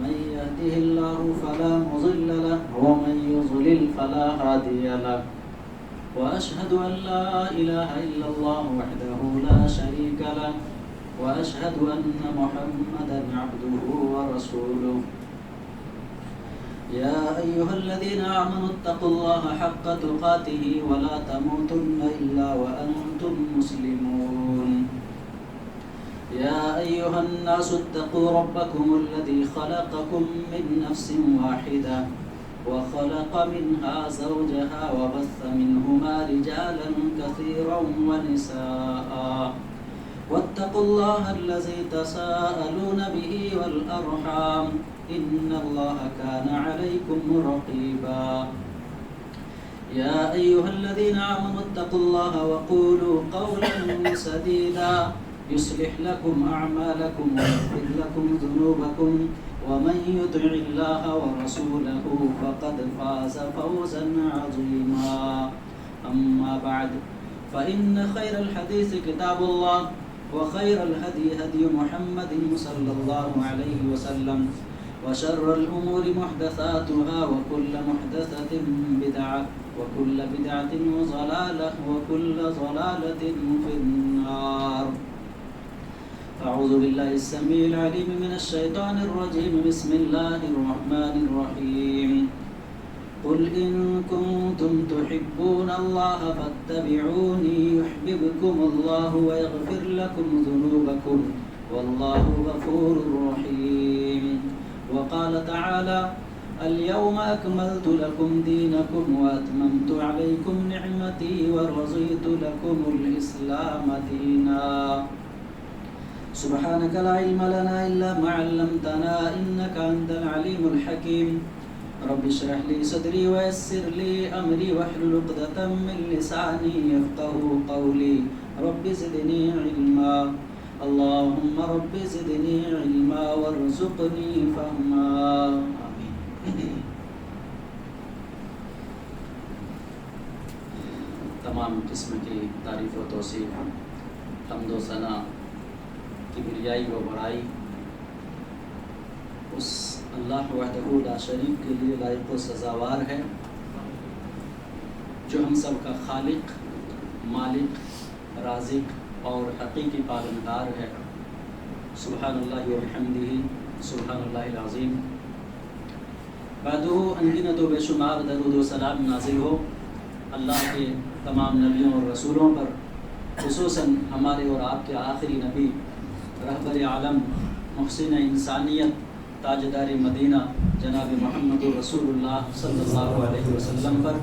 من يهده الله فلا مضل له ومن يضلل فلا هادي له وأشهد أن لا إله إلا الله وحده لا شريك له وأشهد أن محمدا عبده ورسوله يا أيها الذين آمنوا اتقوا الله حق تقاته ولا تموتن إلا وأنتم مسلمون يا أيها الناس اتقوا ربكم الذي خلقكم من نفس واحدة وخلق منها زوجها وبث منهما رجالا كثيرا ونساء واتقوا الله الذي تساءلون به والأرحام إن الله كان عليكم رقيبا يا أيها الذين آمنوا اتقوا الله وقولوا قولا سديدا يصلح لكم أعمالكم ويغفر لكم ذنوبكم ومن يطع الله ورسوله فقد فاز فوزا عظيما أما بعد فإن خير الحديث كتاب الله وخير الهدي هدي محمد صلى الله عليه وسلم وشر الأمور محدثاتها وكل محدثة بدعة وكل بدعة ضلالة وكل ضلالة في النار أعوذ بالله السميع العليم من الشيطان الرجيم بسم الله الرحمن الرحيم قل إن كنتم تحبون الله فاتبعوني يحببكم الله ويغفر لكم ذنوبكم والله غفور رحيم وقال تعالى اليوم أكملت لكم دينكم وأتممت عليكم نعمتي ورضيت لكم الإسلام دينا سبحانك لا علم لنا إلا ما علمتنا إنك أنت العليم الحكيم رب اشرح لي صدري ويسر لي أمري واحلل عقدة من لساني يفقهوا قولي رب زدني علما اللهم رب زدني علما وارزقني فهما آمين. تمام قسم کی تعریف و توصیف حمد و ثنا کبریائی و بڑائی اس اللہ وحدہ لا شریک کے لیے لائق و سزاوار ہے جو ہم سب کا خالق، مالک، رازق اور حقیقی پالنگار ہے. سبحان اللہ وبحمدہ سبحان اللہ العظیم. بعدہ انگنت و بے شمار درود و سلام نازل ہو اللہ کے تمام نبیوں اور رسولوں پر، خصوصاً ہمارے اور آپ کے آخری نبی رہبر عالم محسن انسانیت تاجدار مدینہ جناب محمد رسول اللہ صلی اللہ علیہ وسلم پر،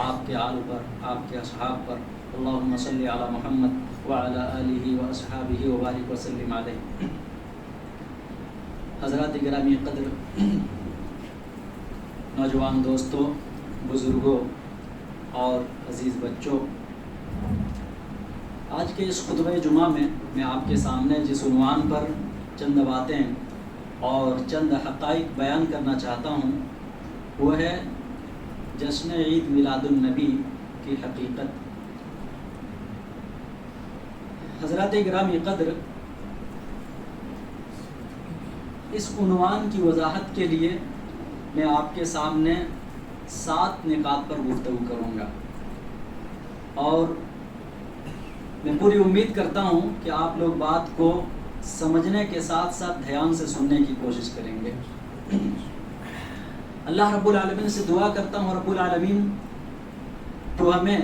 آپ کے آل پر، آپ کے اصحاب پر. اللہم صلی علی محمد وعلی آلہ واصحابہ وبارک وسلم علیہ. حضرات گرامی قدر، نوجوان دوستوں، بزرگوں اور عزیز بچوں، آج کے اس خطبہ جمعہ میں آپ کے سامنے جس عنوان پر چند باتیں اور چند حقائق بیان کرنا چاہتا ہوں وہ ہے جشن عید میلاد النبی کی حقیقت. حضرات گرامی قدر، اس عنوان کی وضاحت کے لیے میں آپ کے سامنے 7 نکات پر گفتگو کروں گا اور میں پوری امید کرتا ہوں کہ آپ لوگ بات کو سمجھنے کے ساتھ ساتھ دھیان سے سننے کی کوشش کریں گے. اللہ رب العالمین سے دعا کرتا ہوں رب العالمین تو ہمیں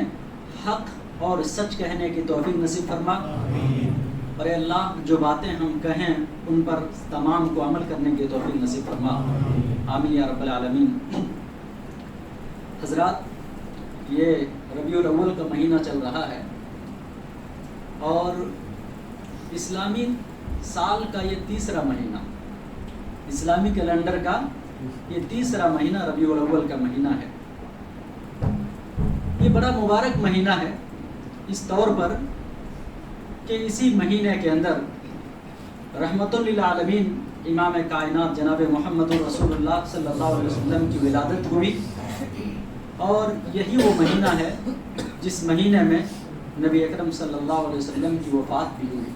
حق اور سچ کہنے کی توفیق نصیب فرما، اور اے اللہ جو باتیں ہم کہیں ان پر تمام کو عمل کرنے کی توفیق نصیب فرما، آمین یا رب العالمین. حضرات، یہ ربیع الاول کا مہینہ چل رہا ہے اور اسلامی سال کا یہ تیسرا مہینہ، اسلامی کیلنڈر کا یہ تیسرا مہینہ ربیع الاول کا مہینہ ہے. یہ بڑا مبارک مہینہ ہے اس طور پر کہ اسی مہینے کے اندر رحمت للعالمین امام کائنات جناب محمد رسول اللہ صلی اللہ علیہ وسلم کی ولادت ہوئی، اور یہی وہ مہینہ ہے جس مہینے میں نبی اکرم صلی اللہ علیہ وسلم کی وفات بھی ہوئی.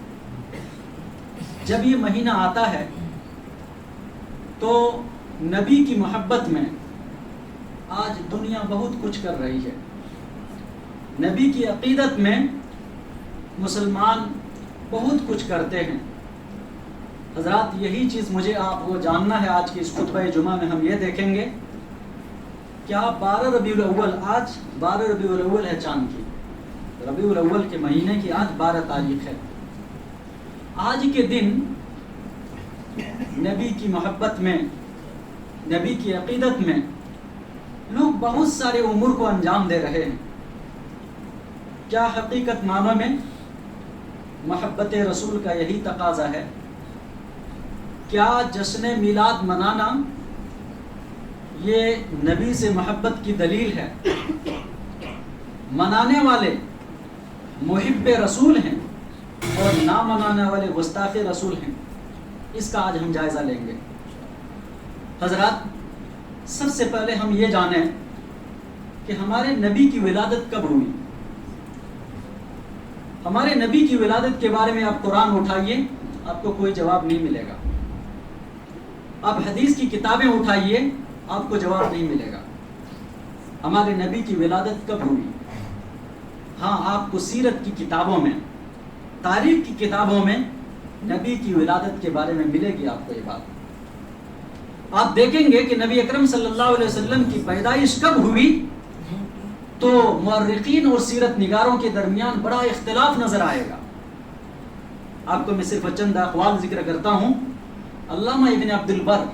جب یہ مہینہ آتا ہے تو نبی کی محبت میں آج دنیا بہت کچھ کر رہی ہے. نبی کی عقیدت میں مسلمان بہت کچھ کرتے ہیں. حضرات یہی چیز مجھے آپ کو جاننا ہے. آج کی اس خطبہ جمعہ میں ہم یہ دیکھیں گے کیا 12 ربیع الاول، آج 12 ربیع الاول ہے چاند کی، ربیع الاول کے مہینے کی آج 12 تاریخ ہے. آج کے دن نبی کی محبت میں، نبی کی عقیدت میں لوگ بہت سارے امور کو انجام دے رہے ہیں. کیا حقیقت معنوں میں محبت رسول کا یہی تقاضا ہے؟ کیا جشن میلاد منانا یہ نبی سے محبت کی دلیل ہے؟ منانے والے محب رسول ہیں اور نہ منانے والے گستاخ رسول ہیں. اس کا آج ہم جائزہ لیں گے. حضرات سب سے پہلے ہم یہ جانیں کہ ہمارے نبی کی ولادت کب ہوئی. ہمارے نبی کی ولادت کے بارے میں آپ قرآن اٹھائیے، آپ کو کوئی جواب نہیں ملے گا. آپ حدیث کی کتابیں اٹھائیے، آپ کو جواب نہیں ملے گا. ہمارے نبی کی ولادت کب ہوئی؟ ہاں، آپ کو سیرت کی کتابوں میں، تاریخ کی کتابوں میں نبی کی ولادت کے بارے میں ملے گی آپ کو یہ بات. آپ دیکھیں گے کہ نبی اکرم صلی اللہ علیہ وسلم کی پیدائش کب ہوئی تو مورخین اور سیرت نگاروں کے درمیان بڑا اختلاف نظر آئے گا. آپ کو میں صرف چند اقوال ذکر کرتا ہوں. علامہ ابن عبد البر،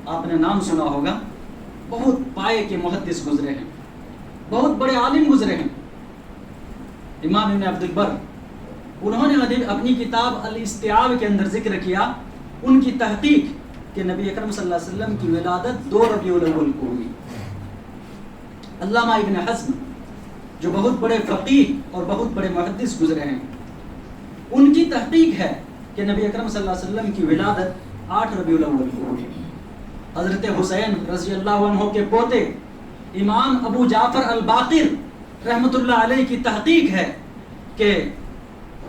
آپ نے نام سنا ہوگا، بہت پائے کے محدث گزرے ہیں، بہت بڑے عالم گزرے ہیں. امام ابن عبد البر، انہوں نے اپنی کتاب الاستیعاب کے اندر ذکر کیا ان کی تحقیق کہ نبی اکرم صلی اللہ علیہ وسلم کی ولادت 2 ربیع الاول کو ہوئی. علامہ ابن حزم جو بہت بڑے فقیہ اور بہت بڑے محدث گزرے ہیں، ان کی تحقیق ہے کہ نبی اکرم صلی اللہ علیہ وسلم کی ولادت 8 ربیع الاول کو ہوئی. حضرت حسین رضی اللہ عنہ کے پوتے امام ابو جعفر الباقر رحمۃ اللہ علیہ کی تحقیق ہے کہ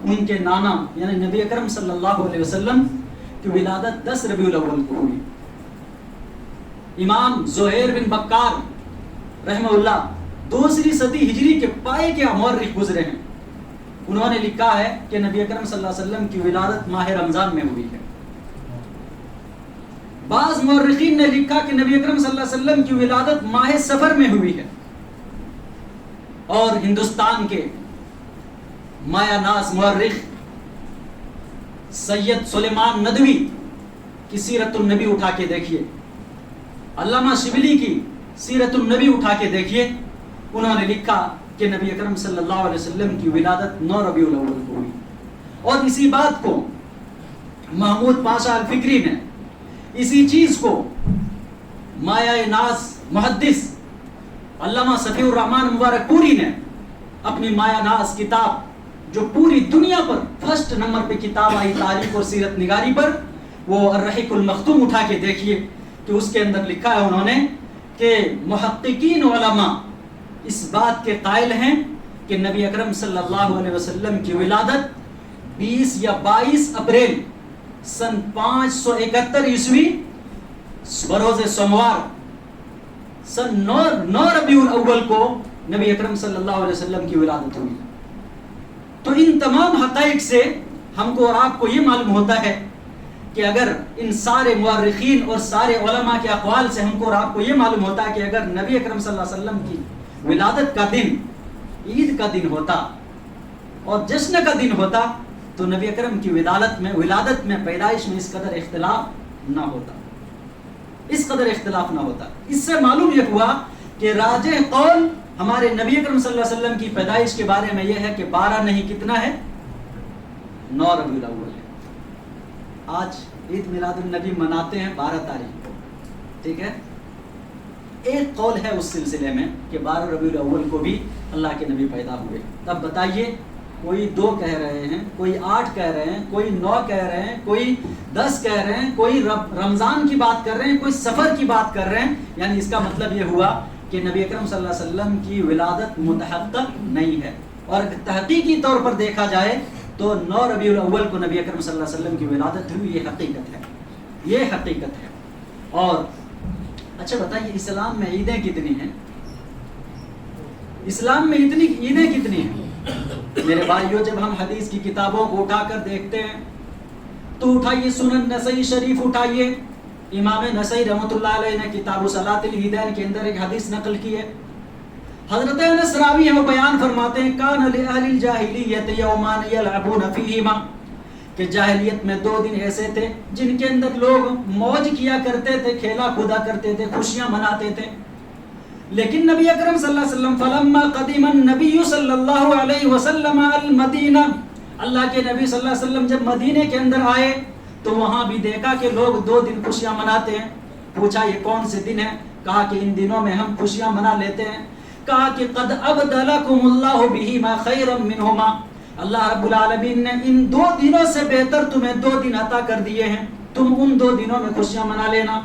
ان کے نانا یعنی نبی اکرم صلی اللہ علیہ وسلم کی ولادت 10 ربیع الاول کو ہوئی. امام زہیر بن بکار رحمہ اللہ 2 صدی ہجری کے پائے کے مورخ گزرے ہیں. انہوں نے لکھا ہے کہ نبی اکرم صلی اللہ علیہ وسلم کی ولادت ماہ رمضان میں ہوئی ہے. بعض مورخین نے لکھا کہ نبی اکرم صلی اللہ علیہ وسلم کی ولادت ماہ سفر میں ہوئی ہے. اور ہندوستان کے مایا ناز مورخ سید سلیمان ندوی کی سیرت النبی اٹھا کے دیکھیے، علامہ شبلی کی سیرت النبی اٹھا کے دیکھیے، انہوں نے لکھا کہ نبی اکرم صلی اللہ علیہ وسلم کی ولادت 9 ربیع الاول کو ہوئی. اور اسی بات کو محمود پاشا الفکری نے، اسی چیز کو مایا ناز محدث علامہ صفی الرحمن مبارک پوری نے اپنی مایا ناز کتاب جو پوری دنیا پر فرسٹ نمبر پہ کتاب آئی تاریخ اور سیرت نگاری پر، وہ الرحیق المختوم اٹھا کے دیکھیے کہ اس کے اندر لکھا ہے انہوں نے کہ محققین علماء اس بات کے قائل ہیں کہ نبی اکرم صلی اللہ علیہ وسلم کی ولادت 20 یا 22 اپریل سن 571 عیسوی بروز سوموار سن 9 ربیع الاول کو نبی اکرم صلی اللہ علیہ وسلم کی ولادت ہوئی. تو ان تمام حقائق سے ہم کو اور آپ کو یہ معلوم ہوتا ہے کہ اگر ان سارے مورخین اور سارے علماء کے اقوال سے ہم کو اور آپ کو یہ معلوم ہوتا ہے کہ اگر نبی اکرم صلی اللہ علیہ وسلم کی ولادت کا دن عید کا دن ہوتا اور جشن کا دن ہوتا تو نبی اکرم کی ولادت میں پیدائش میں اس قدر اختلاف نہ ہوتا، اس قدر اختلاف نہ ہوتا. اس سے معلوم یہ ہوا کہ راجح قول ہمارے نبی اکرم صلی اللہ علیہ وسلم کی پیدائش کے بارے میں یہ ہے کہ 12 نہیں، کتنا ہے؟ 9 ربیع الاول ہے. آج عید میلاد النبی مناتے ہیں 12 تاریخ کو، ٹھیک ہے. ایک قول ہے اس سلسلے میں کہ 12 ربیع الاول کو بھی اللہ کے نبی پیدا ہوئے. تب بتائیے، کوئی 2 کہہ رہے ہیں، کوئی 8 کہہ رہے ہیں، کوئی 9 کہہ رہے ہیں، کوئی 10 کہہ رہے ہیں، کوئی رمضان کی بات کر رہے ہیں، کوئی سفر کی بات کر رہے ہیں. یعنی اس کا مطلب یہ ہوا کہ نبی اکرم صلی اللہ علیہ وسلم کی ولادت متحقق نہیں ہے. اور تحقیقی طور پر دیکھا جائے تو 9 ربیع الاول کو نبی اکرم صلی اللہ علیہ وسلم کی ولادت ہوئی. یہ حقیقت ہے، یہ حقیقت ہے. اور اچھا بتائیے اسلام میں عیدیں کتنی ہیں؟ اسلام میں اتنی عیدیں کتنی ہیں؟ میرے بھائیوں جب ہم حدیث کی کتابوں کو اٹھا کر دیکھتے ہیں تو اٹھائیے سنن نسائی شریف اٹھائیے، امام نسائی رحمۃ اللہ علیہ نے کتاب صلاۃ العیدین کے اندر ایک حدیث نقل کی ہے. حضرت انس راوی ہیں وہ بیان فرماتے ہیں کان لأہل الجاہلیت یومان یلعبون فیہما، کہ جاہلیت میں 2 دن ایسے تھے جن کے اندر لوگ موج کیا کرتے تھے، کھیلا کودا کرتے تھے، خوشیاں مناتے تھے. لیکن نبی اکرم صلی اللہ علیہ وسلم فلما قدم النبی صلی اللہ علیہ وسلم المدینہ، اللہ کے نبی صلی اللہ علیہ وسلم جب مدینے کے اندر آئے تو وہاں بھی دیکھا کہ لوگ 2 دن خوشیاں مناتے ہیں. پوچھا یہ کون سے دن ہیں؟ کہا کہ ان دنوں میں ہم خوشیاں منا لیتے ہیں. کہا کہ قد ابدلکم اللہ بہما خیرا منہما، اللہ رب العالمین نے ان 2 دنوں سے بہتر تمہیں 2 دن عطا کر دیے ہیں، تم ان 2 دنوں میں خوشیاں منا لینا.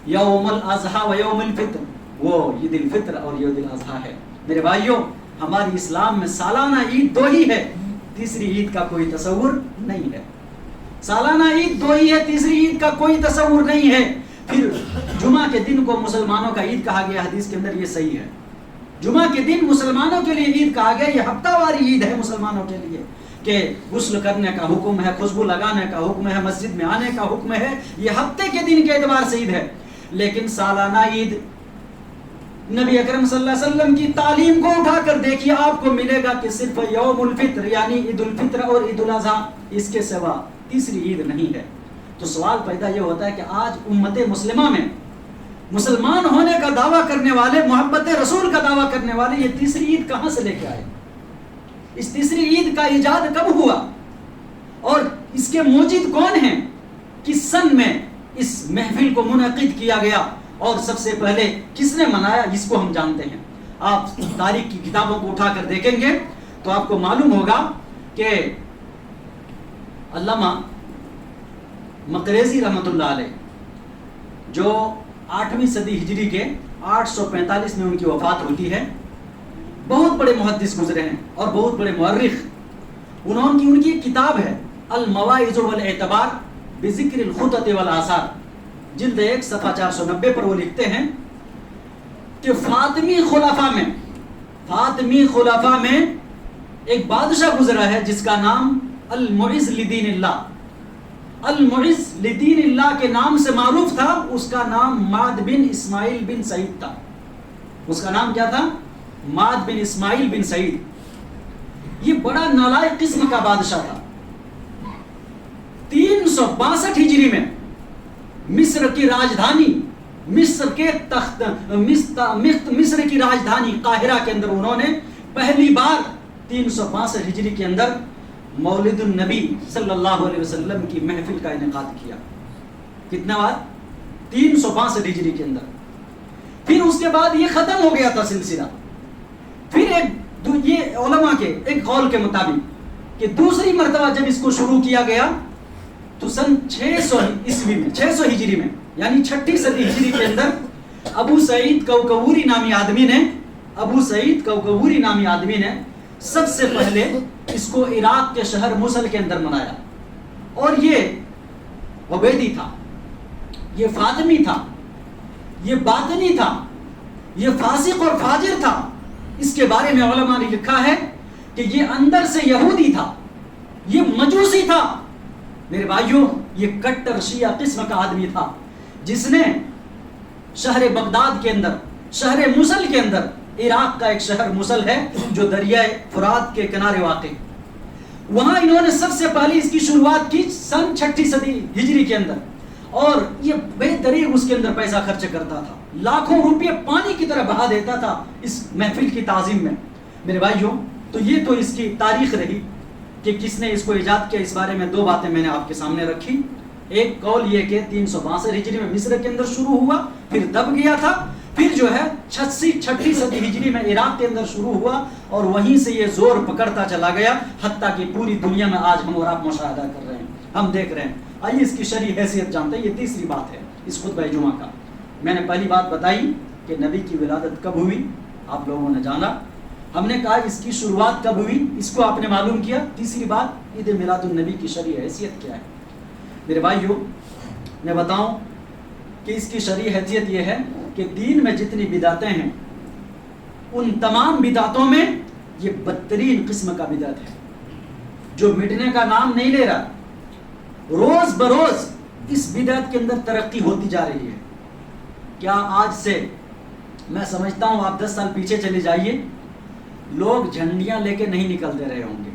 یوم الاضحیٰ و یوم الفطر، وہ عید الفطر اور عید الاضحیٰ ہے. میرے بھائیوں ہماری اسلام میں سالانہ عید 2 ہی ہے، تیسری عید کا کوئی تصور نہیں ہے. سالانہ عید 2 ہی ہے، تیسری عید کا کوئی تصور نہیں ہے. پھر جمعہ کے دن کو مسلمانوں کا عید کہا گیا، حدیث کے اندر یہ صحیح ہے. جمعہ کے دن مسلمانوں کے لیے عید کہا گیا، یہ ہفتہ واری عید ہے مسلمانوں کے لیے، کہ غسل کرنے کا حکم ہے، خوشبو لگانے کا حکم ہے، مسجد میں آنے کا حکم ہے. یہ ہفتے کے دن کے اعتبار سے عید ہے. لیکن سالانہ عید نبی اکرم صلی اللہ علیہ وسلم کی تعلیم کو اٹھا کر دیکھیے، آپ کو ملے گا کہ صرف یوم الفطر یعنی عید الفطر اور عید الاضحیٰ، اس کے سوا تیسری عید نہیں ہے. تو سوال پیدا یہ ہوتا ہے کہ آج امت مسلمہ میں مسلمان ہونے کا دعویٰ کرنے والے، محبت رسول کا دعویٰ کرنے والے یہ تیسری عید کہاں سے لے کے آئے؟ اس تیسری عید کا ایجاد کب ہوا اور اس کے موجد کون ہیں؟ کس سن میں اس محفل کو منعقد کیا گیا اور سب سے پہلے کس نے منایا؟ اس کو ہم جانتے ہیں. آپ تاریخ کی کتابوں کو اٹھا کر دیکھیں گے تو آپ کو معلوم ہوگا کہ علامہ مقریزی رحمۃ اللہ علیہ جو 8ویں صدی ہجری کے 845 میں ان کی وفات ہوتی ہے، بہت بڑے محدث گزرے ہیں اور بہت بڑے مورخ. ان کی ایک کتاب ہے المواعظ والاعتبار بذکر الخطط والآثار، جلد 1 صفحہ 490 پر وہ لکھتے ہیں کہ فاطمی خلفاء میں ایک بادشاہ گزرا ہے جس کا نام المعز لدین اللہ، المعز لدین اللہ کے نام سے معروف تھا. اس کا نام ماد بن اسماعیل بن سعید تھا. اس کا نام کیا تھا؟ ماد بن اسماعیل بن سعید. یہ بڑا نالائق قسم کا بادشاہ تھا. 362 ہجری میں مصر کی راجدھانی مصر کی راجدھانی قاہرہ کے اندر انہوں نے پہلی بار 362 ہجری کے اندر مولد النبی صلی اللہ علیہ وسلم کی محفل کا انعقاد کیا. کتنا بار؟ 362 ہجری کے اندر. پھر اس کے بعد یہ ختم ہو گیا تھا سلسلہ. پھر یہ علماء کے ایک قول کے مطابق کہ دوسری مرتبہ جب اس کو شروع کیا گیا تو سن 600 عیسوی میں، 600 ہجری میں یعنی 6ٹھی صدی ہجری کے اندر ابو سعید کوکبوری نامی آدمی نے سب سے پہلے اس کو عراق کے شہر موصل کے اندر منایا. اور یہ عبیدی تھا، یہ فاطمی تھا، یہ باطنی تھا، یہ فاسق اور فاجر تھا. اس کے بارے میں علماء نے لکھا ہے کہ یہ اندر سے یہودی تھا، یہ مجوسی تھا. میرے بھائیوں یہ کٹر شیعہ قسم کا آدمی تھا جس نے شہر بغداد کے اندر، شہر موصل کے اندر، عراق کا ایک شہر موصل ہے جو دریائے فرات کے کنارے واقع، وہاں انہوں نے سب سے پہلے اس کی شروعات کی سن 6ٹھی صدی ہجری کے اندر. اور یہ بے دریغ اس کے اندر پیسہ خرچ کرتا تھا، لاکھوں روپے پانی کی طرح بہا دیتا تھا اس محفل کی تعظیم میں. میرے بھائیوں تو یہ تو اس کی تاریخ رہی کہ کس نے اس کو ایجاد کیا. اس بارے میں 2 باتیں میں نے آپ کے سامنے رکھی. ایک قول یہ کہ 362 ہجری میں مصر کے اندر شروع ہوا، پھر دب گیا تھا، پھر جو ہے 6ٹھی صدی ہجری میں عراق کے اندر شروع ہوا اور وہیں سے یہ زور پکڑتا چلا گیا حتیٰ کہ پوری دنیا میں آج ہم اور آپ مشاہدہ کر رہے ہیں، ہم دیکھ رہے ہیں. آئیے اس کی شرعی حیثیت جانتے ہیں. یہ تیسری بات ہے اس خطبہ جمعہ کا. میں نے پہلی بات بتائی کہ نبی کی ولادت کب ہوئی، آپ لوگوں نے جانا. ہم نے کہا اس کی شروعات کب ہوئی، اس کو آپ نے معلوم کیا. تیسری بات عید میلاد النبی کی شرعی حیثیت کیا ہے. میرے بھائیوں میں بتاؤں کہ اس کی شرعی حیثیت یہ ہے کہ دین میں جتنی بدعتیں ہیں ان تمام بدعتوں میں یہ بدترین قسم کا بدعت ہے جو مٹنے کا نام نہیں لے رہا. روز بروز اس بدعت کے اندر ترقی ہوتی جا رہی ہے. کیا آج سے میں سمجھتا ہوں آپ 10 سال پیچھے چلے جائیے, لوگ جھنڈیاں لے کے نہیں نکلتے رہے ہوں گے,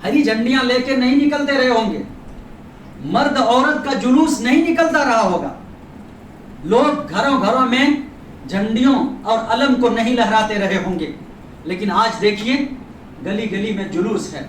ہری جھنڈیاں لے کے نہیں نکلتے رہے ہوں گے, مرد عورت کا جلوس نہیں نکلتا رہا ہوگا, لوگ گھروں گھروں میں جھنڈیوں اور علم کو نہیں لہراتے رہے ہوں گے. لیکن آج دیکھیے گلی گلی میں جلوس ہے,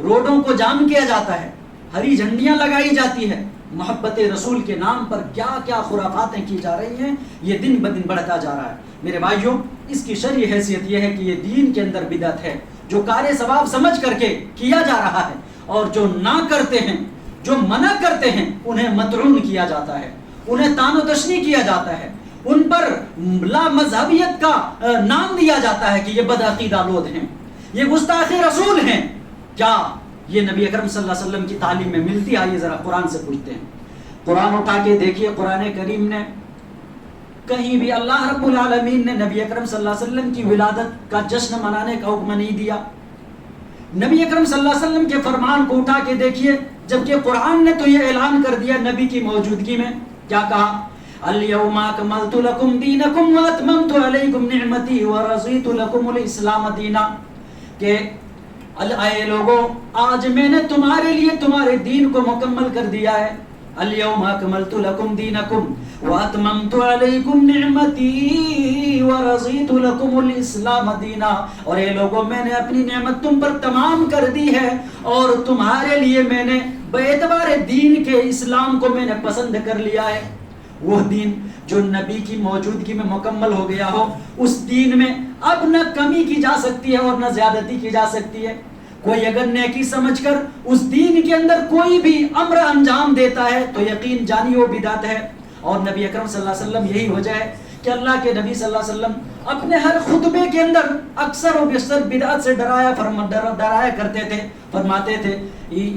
روڈوں کو جام کیا جاتا ہے, ہری جھنڈیاں لگائی جاتی ہے, محبت رسول کے نام پر کیا کیا خرافاتیں کی جا رہی ہیں. یہ دن بدن بڑھتا جا رہا ہے. میرے بھائیوں, اس کی شرعی حیثیت یہ ہے کہ یہ دین کے اندر بدعت ہے جو کار ثواب سمجھ کر کے کیا جا رہا ہے, اور جو نہ کرتے ہیں, جو منع کرتے ہیں, انہیں مطعون کیا جاتا ہے, انہیں طعن و تشنیع کیا جاتا ہے, ان پر لا مذہبیت کا نام دیا جاتا ہے کہ یہ بدعقیدہ لوگ ہیں, یہ گستاخ رسول ہیں. کیا یہ نبی اکرم صلی اللہ علیہ وسلم کی تعلیم میں ملتی؟ آئیے ذرا قرآن سے پوچھتے ہیں. قرآن اٹھا کے دیکھیے, قرآن کریم نے کہیں بھی اللہ رب العالمین نے نبی اکرم صلی اللہ علیہ وسلم کی ولادت کا جشن منانے کا حکم نہیں دیا. نبی اکرم صلی اللہ علیہ وسلم کے فرمان کو اٹھا کے دیکھیے, جبکہ قرآن نے تو یہ اعلان کر دیا نبی کی موجودگی میں, کیا کہا؟ اليوم اکملت لکم دینکم واتممت علیکم نعمتی ورضیت لکم الاسلام دینا, کہ اے لوگوں, آج میں نے تمہارے لیے تمہارے دین کو مکمل کر دیا ہے. اليوم اکملت لکم دینکم واتممت علیکم نعمتی ورضیت لکم الاسلام دینا, اور اے لوگوں, میں نے اپنی نعمت تم پر تمام کر دی ہے اور تمہارے لیے میں نے باعتبار دین کے اسلام کو میں نے پسند کر لیا ہے. وہ دین جو نبی کی موجودگی میں مکمل ہو گیا ہو, اس دین میں اب نہ کمی کی جا سکتی ہے اور نہ زیادتی کی جا سکتی ہے. کوئی اگر نیکی سمجھ کر اس دین کے اندر کوئی بھی امر انجام دیتا ہے تو یقین جانی وہ بدعت ہے. اور نبی اکرم صلی اللہ علیہ وسلم یہی وجہ ہے کہ اللہ کے نبی صلی اللہ علیہ وسلم اپنے ہر خطبے کے اندر اکثر و بیشتر بدعت سے ڈرایا کرتے تھے. فرماتے تھے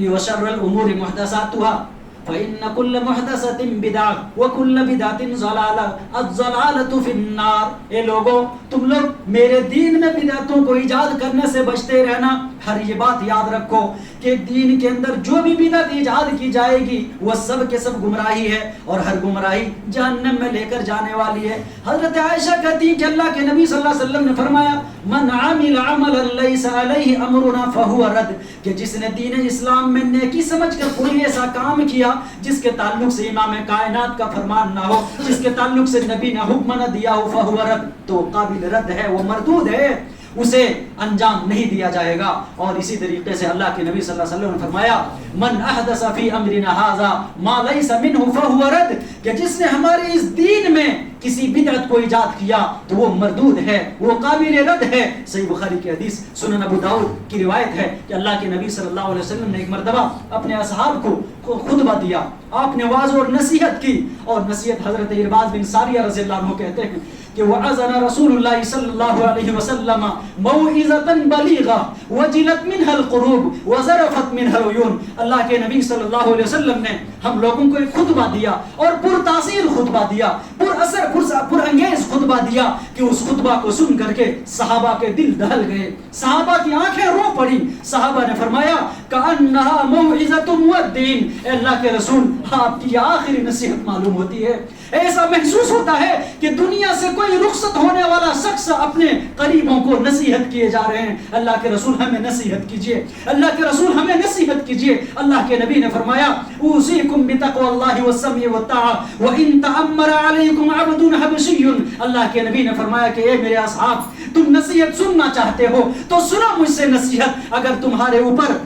وشر الامور محدثاتها فإن كل محدثة بدعة وكل بدعة ضلالة الضلالة في النار. اے لوگوں, تم لوگ میرے دین میں بدعتوں کو ایجاد کرنے سے بچتے رہنا. ہر یہ بات یاد رکھو کہ دین کے اندر جو بھی بدعت ایجاد کی جائے گی وہ سب کے سب گمراہی ہے, اور ہر گمراہی جہنم میں لے کر جانے والی ہے. حضرت عائشہ کہتی کہ اللہ کے نبی صلی اللہ علیہ وسلم نے فرمایا من عمل عملا لیس علیہ امرنا فهو رد, کہ جس نے دین اسلام میں نیکی سمجھ کر کوئی ایسا کام کیا جس کے تعلق سے امام کائنات کا فرمان نہ ہو, جس کے تعلق سے نبی نے حکم نہ دیا ہو, فهو رد, تو قابل رد ہے, وہ مردود ہے, اسے انجام نہیں دیا جائے گا. اور اسی طریقے سے اللہ کے نبی صلی اللہ علیہ وسلم نے فرمایا من احدث فی امرنا ھذا ما لیس منہ فهو رد, کہ جس نے ہمارے اس دین میں کسی بدعت کو ایجاد کیا تو وہ مردود ہے, وہ قابل رد ہے. صحیح بخاری کی حدیث, سنن ابو داؤد کی روایت ہے کہ اللہ کے نبی صلی اللہ علیہ وسلم نے ایک مرتبہ اپنے اصحاب کو خطبہ دیا, آپ نے واعظ اور نصیحت کی, اور نصیحت حضرت ارباز بن ساریہ رضی اللہ عنہ کہتے ہیں کہ وعظنا رسول اللہ صلی اللہ علیہ وسلم موعظۃ بلیغہ وجلت منها القلوب وذرفت منها العیون. اللہ کے نبی صلی اللہ علیہ وسلم نے ہم لوگوں کو ایک خطبہ دیا, اور پر تاثیر خطبہ دیا, پر اثر پر انگیز خطبہ دیا, کہ اس خطبہ کو سن کر کے صحابہ کے دل دہل گئے, صحابہ کی آنکھیں رو پڑی. صحابہ نے فرمایا کأنها موعظۃ مودع, اے اللہ کے رسول, آپ کی آخری نصیحت معلوم ہوتی ہے. ایسا محسوس ہوتا ہے کہ دنیا سے کوئی رخصت ہونے والا شخص اپنے قریبوں کو نصیحت کیے جا رہے ہیں. اللہ کے رسول ہمیں نصیحت کیجئے, اللہ کے رسول ہمیں نصیحت کیجئے. اللہ کے نبی نے فرمایا اوصیکم بتقوی اللہ والسمع والطاعہ وان تأمر علیکم عبد حبشی. اللہ کے نبی نے فرمایا کہ اے میرے اصحاب, تم نصیحت سننا چاہتے ہو تو سنو مجھ سے نصیحت. اگر تمہارے اوپر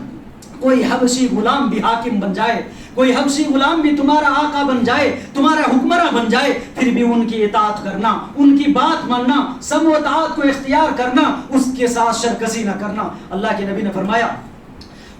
کوئی حبشی غلام بھی حاکم بن جائے, کوئی حبشی غلام بھی تمہارا آقا بن جائے, تمہارا حکمراں بن جائے, پھر بھی ان کی اطاعت کرنا, ان کی بات ماننا, سمع و اطاعت کو اختیار کرنا, اس کے ساتھ شرکسی نہ کرنا. اللہ کے نبی نے فرمایا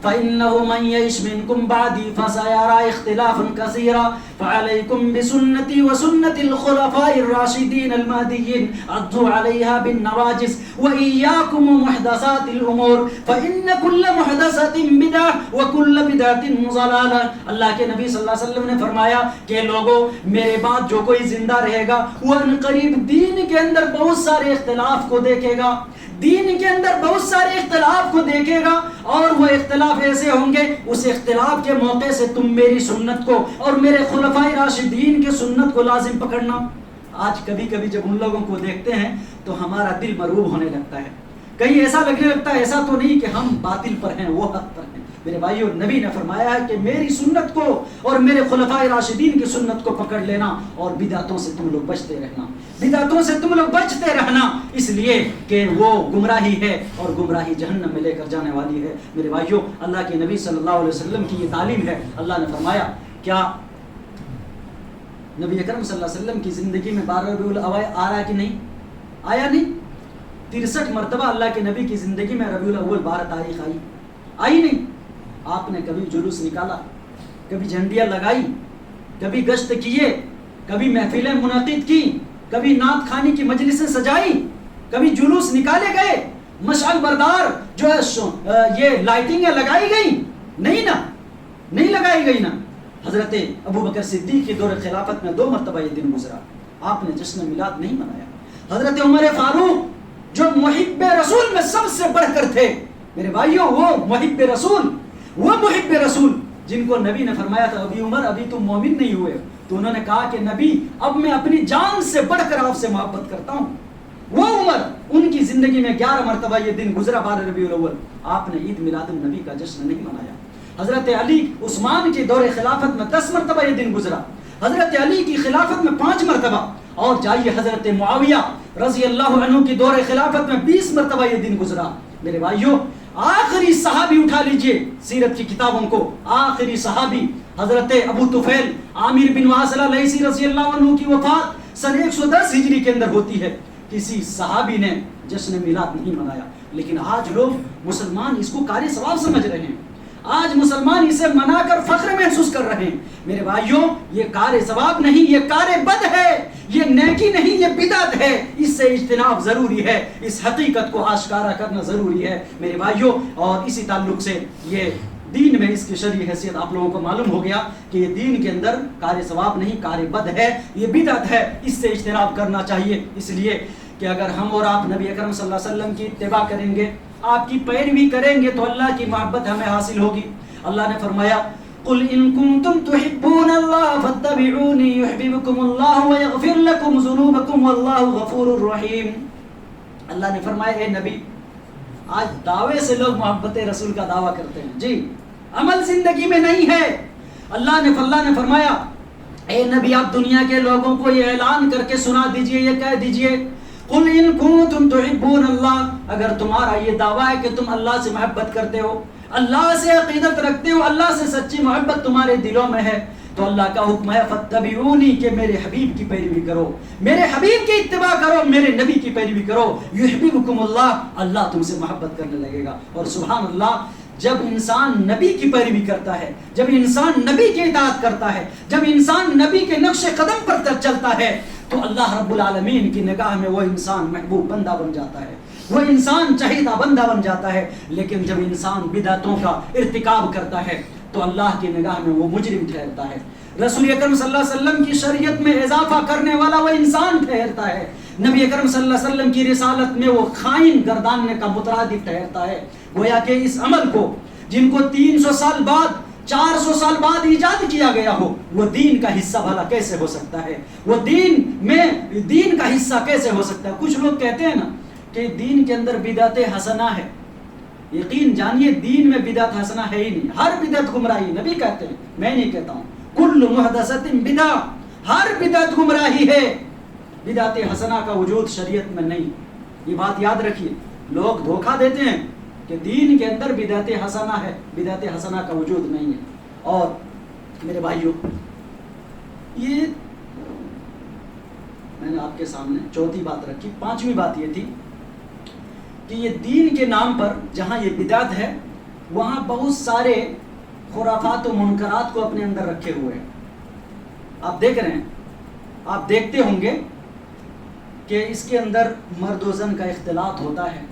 فإنه من يعش منكم بعدي فسيرى اختلافا كثيرا فعليكم بسنتي وسنة الخلفاء الراشدين المهديين عضوا عليها بالنواجذ وإياكم ومحدثات الأمور فإن كل محدثة بدعة وكل بدعة ضلالة. اللہ کے نبی صلی اللہ علیہ وسلم نے فرمایا کہ لوگوں میرے بعد جو کوئی زندہ رہے گا وہ عنقریب دین کے اندر بہت سارے اختلاف کو دیکھے گا، دین کے اندر بہت سارے اختلاف کو دیکھے گا، اور وہ اختلاف ایسے ہوں گے اس اختلاف کے موقع سے تم میری سنت کو اور میرے خلفائے راشدین کے سنت کو لازم پکڑنا. آج کبھی کبھی جب ان لوگوں کو دیکھتے ہیں تو ہمارا دل مرعوب ہونے لگتا ہے، کہیں ایسا لگنے لگتا ہے ایسا تو نہیں کہ ہم باطل پر ہیں وہ حق پر ہیں. میرے بھائیو، نبی نے فرمایا ہے کہ میری سنت کو اور میرے خلفائے راشدین کی سنت کو پکڑ لینا اور بدعتوں سے تم لوگ بچتے رہنا، بدعتوں سے تم لوگ بچتے رہنا، اس لیے کہ وہ گمراہی ہے اور گمراہی جہنم میں لے کر جانے والی ہے. میرے بھائیو، اللہ کے نبی صلی اللہ علیہ وسلم کی یہ تعلیم ہے. اللہ نے فرمایا، کیا نبی اکرم صلی اللہ علیہ وسلم کی زندگی میں 12 ربیع الاول آ رہا کہ نہیں؟ آیا نہیں؟ 63 مرتبہ اللہ کے نبی کی زندگی میں ربیع الاول 12 تاریخ آئی نہیں. آپ نے کبھی جلوس نکالا، کبھی جھنڈیاں لگائی، کبھی گشت کیے، کبھی محفلیں منعقد کی، کبھی نعت خوانی کی مجلسیں سجائی، کبھی جلوس نکالے گئے، مشعل بردار جو ہے یہ لائٹنگیں لگائی گئی؟ نہیں نا، نہیں لگائی گئی نا. حضرت ابو بکر صدیق کی دور خلافت میں 2 مرتبہ یہ دن گزرا، آپ نے جشن میلاد نہیں منایا. حضرت عمر فاروق جو محب رسول میں سب سے بڑھ کر تھے، میرے بھائیوں، وہ محب رسول جن کو نبی نے فرمایا تھا ابھی عمر ابھی تم مومن نہیں ہوئے، تو انہوں نے کہا کہ نبی اب میں اپنی جان سے بڑھ کر آپ سے محبت کرتا ہوں. وہ عمر، ان کی زندگی میں 11 مرتبہ یہ دن گزرا 12 ربیع الاول. آپ نے عید میلاد النبی کا جشن نہیں منایا. حضرت علی عثمان کی دور خلافت میں 10 مرتبہ یہ دن گزرا، حضرت علی کی خلافت میں 5 مرتبہ، اور جائیے حضرت معاویہ رضی اللہ عنہ کی دور خلافت میں 20 مرتبہ یہ دن گزرا. میرے بھائیوں، آخری صحابی اٹھا لیجئے سیرت کی کتابوں کو، آخری صحابی حضرت ابو طفیل عامر بن واصلہ لیثی رضی اللہ عنہ کی وفات سن 110 ہجری کے اندر ہوتی ہے. کسی صحابی نے جشن میلاد نہیں منایا. لیکن آج لوگ مسلمان اس کو کار ثواب سمجھ رہے ہیں، آج مسلمان اسے منا کر فخر محسوس کر رہے ہیں. میرے بھائیوں، یہ کار ثواب نہیں، یہ کار بد ہے، یہ نیکی نہیں، یہ بدعت ہے. اس سے اجتناب ضروری ہے، اس حقیقت کو آشکارا کرنا ضروری ہے میرے بھائیوں. اور اسی تعلق سے یہ دین میں اس کی شرعی حیثیت آپ لوگوں کو معلوم ہو گیا کہ یہ دین کے اندر کار ثواب نہیں، کار بد ہے، یہ بدعت ہے. اس سے اجتناب کرنا چاہیے، اس لیے کہ اگر ہم اور آپ نبی اکرم صلی اللہ علیہ وسلم کی اتباع کریں گے، آپ کی پیروی کریں گے، تو اللہ کی محبت ہمیں حاصل ہوگی. اللہ نے فرمایا، قل ان کنتم تحبون اللہ فاتبعونی یحببکم اللہ ویغفر لکم ذنوبکم واللہ غفور الرحیم. اللہ نے فرمایا، اے نبی، آج دعوے سے لوگ محبت رسول کا دعویٰ کرتے ہیں، جی عمل زندگی میں نہیں ہے. اللہ نے فرمایا، اے نبی، آپ دنیا کے لوگوں کو یہ اعلان کر کے سنا دیجئے، یہ کہہ دیجئے، قل ان کنتم تحبون اللہ، اگر تمہارا یہ دعویٰ ہے کہ تم اللہ سے محبت کرتے ہو، اللہ سے عقیدت رکھتے ہو، اللہ سے سچی محبت تمہارے دلوں میں ہے، تو اللہ کا حکم ہے فاتبعونی، کہ میرے حبیب کی پیروی کرو، میرے حبیب کی اتباع کرو، میرے نبی کی پیروی کرو. یحببکم اللہ، اللہ تم سے محبت کرنے لگے گا. اور سبحان اللہ، جب انسان نبی کی پیروی کرتا ہے، جب انسان نبی کی اطاعت کرتا ہے، جب انسان نبی کے نقش قدم پر چلتا ہے، تو اللہ رب العالمین کی نگاہ میں وہ انسان محبوب بندہ بن جاتا ہے، وہ انسان چہیتا بندہ بن جاتا ہے. لیکن جب انسان بدعتوں کا ارتکاب کرتا ہے تو اللہ کی نگاہ میں وہ مجرم ٹھہرتا ہے. رسول اکرم صلی اللہ علیہ وسلم کی شریعت میں اضافہ کرنے والا وہ انسان ٹھہرتا ہے. نبی اکرم صلی اللہ علیہ وسلم کی رسالت میں وہ خائن گرداننے کا مترادف ٹھہرتا ہے. گویا کہ اس عمل کو جن کو 300 سال بعد 400 سال بعد ایجاد کیا گیا ہو، وہ دین کا حصہ بھلا کیسے ہو سکتا ہے؟ وہ دین کا حصہ کیسے ہو سکتا ہے؟ کچھ لوگ کہتے ہیں نا کہ دین کے اندر بدعت حسنہ ہے. یقین جانیے دین میں بدعت حسنہ ہے ہی نہیں. ہر بدعت گمراہی، نبی کہتے ہیں، میں نہیں کہتا ہوں. کل محدثۃ بدعہ، ہر بدعت گمراہی ہے. بدعت حسنہ کا وجود شریعت میں نہیں. یہ بات یاد رکھیے. لوگ دھوکہ دیتے ہیں کہ دین کے اندر بدعت حسنہ ہے، بدعت حسنہ کا وجود نہیں ہے. اور میرے بھائیوں، یہ میں نے آپ کے سامنے چوتھی بات رکھی. 5ویں بات یہ تھی کہ یہ دین کے نام پر جہاں یہ بدعت ہے، وہاں بہت سارے خرافات و منکرات کو اپنے اندر رکھے ہوئے ہیں. آپ دیکھ رہے ہیں, آپ دیکھتے ہوں گے کہ اس کے اندر مرد و زن کا اختلاط ہوتا ہے.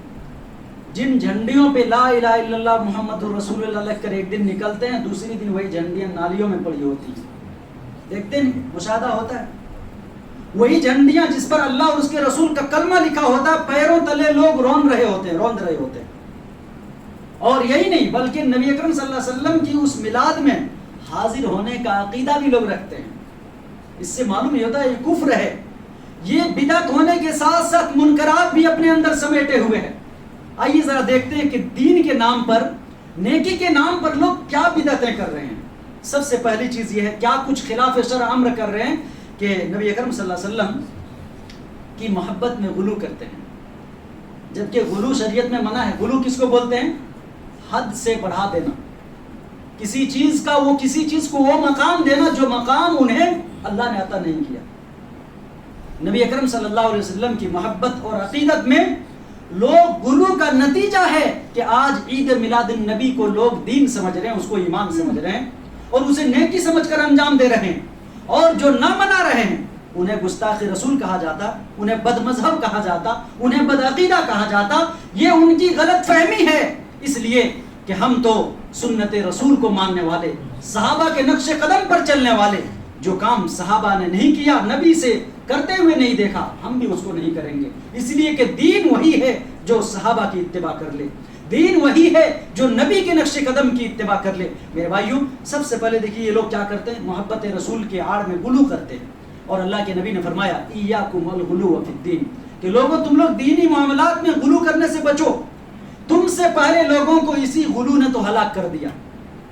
جن جھنڈیوں پہ لا الہ الا اللہ محمد رسول اللہ لکھ کر ایک دن نکلتے ہیں, دوسری دن وہی جھنڈیاں نالیوں میں پڑی ہوتی ہیں. دیکھتے ہیں, مشاہدہ ہوتا ہے. وہی جھنڈیاں جس پر اللہ اور اس کے رسول کا کلمہ لکھا ہوتا ہے, پیروں تلے لوگ روند رہے ہوتے ہیں. اور یہی نہیں بلکہ نبی اکرم صلی اللہ علیہ وسلم کی اس میلاد میں حاضر ہونے کا عقیدہ بھی لوگ رکھتے ہیں. اس سے معلوم یہ ہوتا ہے یہ کفر ہے. یہ بدعت ہونے کے ساتھ ساتھ منکرات بھی اپنے اندر سمیٹے ہوئے ہیں. آئیے ذرا دیکھتے ہیں کہ دین کے نام پر, نیکی کے نام پر لوگ کیا بدعتیں کر رہے ہیں. سب سے پہلی چیز یہ ہے, کیا کچھ خلاف شرع امر کر رہے ہیں کہ نبی اکرم صلی اللہ علیہ وسلم کی محبت میں غلو کرتے ہیں, جبکہ غلو شریعت میں منع ہے. غلو کس کو بولتے ہیں؟ حد سے بڑھا دینا, کسی چیز کو وہ مقام دینا جو مقام انہیں اللہ نے عطا نہیں کیا. نبی اکرم صلی اللہ علیہ وسلم کی محبت اور عقیدت میں لوگ غلو کا نتیجہ ہے کہ آج عید میلاد النبی کو لوگ دین سمجھ رہے ہیں, اس کو ایمان سمجھ رہے ہیں اور اسے نیکی سمجھ کر انجام دے رہے ہیں. اور جو نہ منا رہے ہیں انہیں گستاخ رسول کہا جاتا, انہیں بد مذہب کہا جاتا, انہیں بد عقیدہ کہا جاتا. یہ ان کی غلط فہمی ہے, اس لیے کہ ہم تو سنت رسول کو ماننے والے, صحابہ کے نقش قدم پر چلنے والے. جو کام صحابہ نے نہیں کیا, نبی سے کرتے ہوئے نہیں دیکھا, ہم بھی اس کو نہیں کریں گے. اس لیے کہ دین وہی ہے جو صحابہ کی اتباع کر لے, دین وہی ہے جو نبی کے نقش قدم کی اتباع کر لے. میرے بھائیوں, سب سے پہلے دیکھیے یہ لوگ کیا کرتے ہیں, محبت رسول کے آڑ میں غلو کرتے ہیں. اور اللہ کے نبی نے فرمایا ایاکم الغلو فی الدین, کہ لوگوں تم لوگ دینی معاملات میں غلو کرنے سے بچو. تم سے پہلے لوگوں کو اسی غلو نے تو ہلاک کر دیا,